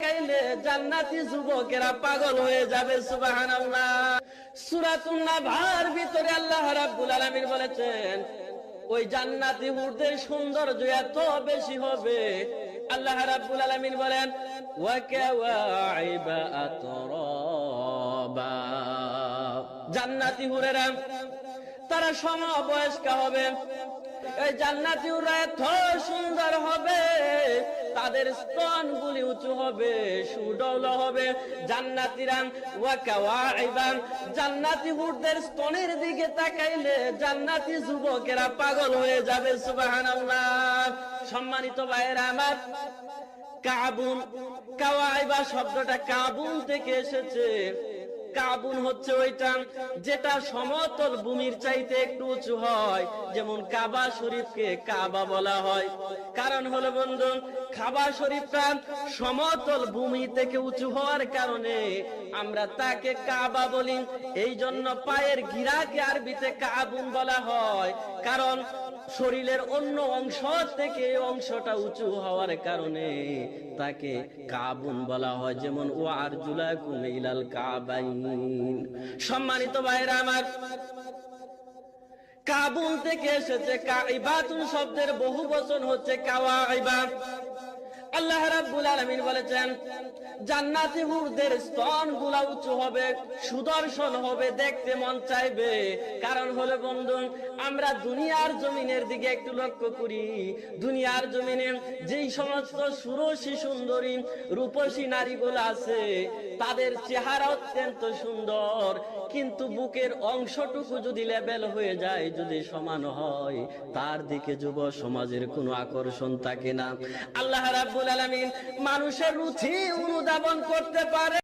গাইলে জান্নাতি যুবকেরা পাগল হয়ে যাবে। সুবহানাল্লাহ। সূরাতুন নাবার ভিতরে আল্লাহ রাব্বুল আলামিন বলেছেন ওই জান্নাতি হুরদের সৌন্দর্য এত বেশি হবে। আল্লাহ রাব্বুল আলামিন বলেন ওয়া কাওয়াইবা আতরাবা, জান্নাতি হুরেরা তারা সমবয়স্কা হবে। এই জান্নাতি হুররা এত সুন্দর হবে, তাদের স্তনগুলি উঁচু হবে, সুডৌল হবে। জান্নাতীরা ওয়া কাওয়াইবা, জান্নাতি হুরদের স্তনের দিকে তাকাইলে জান্নাতি যুবকেরা পাগল হয়ে যাবে। সুবহানাল্লাহ। সম্মানিত ভাইয়েরা আমার, কাবুন কাওয়াইবা শব্দটা কাবুন থেকে এসেছে। কাবুন হচ্ছে ওইটা যেটা সমতল ভূমির চাইতে একটু উঁচু হয়, যেমন কাবা শরীফকে কাবা বলা হয়। কারণ হলো বন্ধু, কাবা শরীফটা সমতল ভূমি থেকে উঁচু হওয়ার কারণে আমরা তাকে কাবা বলি। এই জন্য পায়ের গিরাকে আরবিতে কাবুন বলা হয়, কারণ শরীরের অন্য অংশ থেকে অংশটা উঁচু হওয়ার কারণে তাকে কাবুন বলা হয়। যেমন ও আরজুলাকুম ইলাল কাবাইন। সম্মানিত ভাইরা আমার, কাবুন থেকে এসেছে কাইবাতুন শব্দের বহু বচন হচ্ছে কাওয়াইবা। আল্লাহ রাব্বুল আলামিন বলেছেন জান্নাতি হুরদের স্তনগুলা উঁচু হবে, সুদর্শন হবে, দেখতে মন চাইবে। কারণ হলো বন্ধু, আমরা দুনিয়ার জমিনের দিকে একটু লক্ষ্য করি। দুনিয়ার জমিনে যেই সমস্ত সুরসী সুন্দরী রূপসী নারীগুলো আছে, তাদের চেহারা অত্যন্ত সুন্দর, কিন্তু বুকের অংশটুকু যদি লেভেল হয়ে যায়, যদি সমান হয়, তার দিকে যুব সমাজের কোনো আকর্ষণ থাকে না। আল্লাহ রাব্বুল আলামিন মানুষের রুচি অনুধাবন করতে পারে।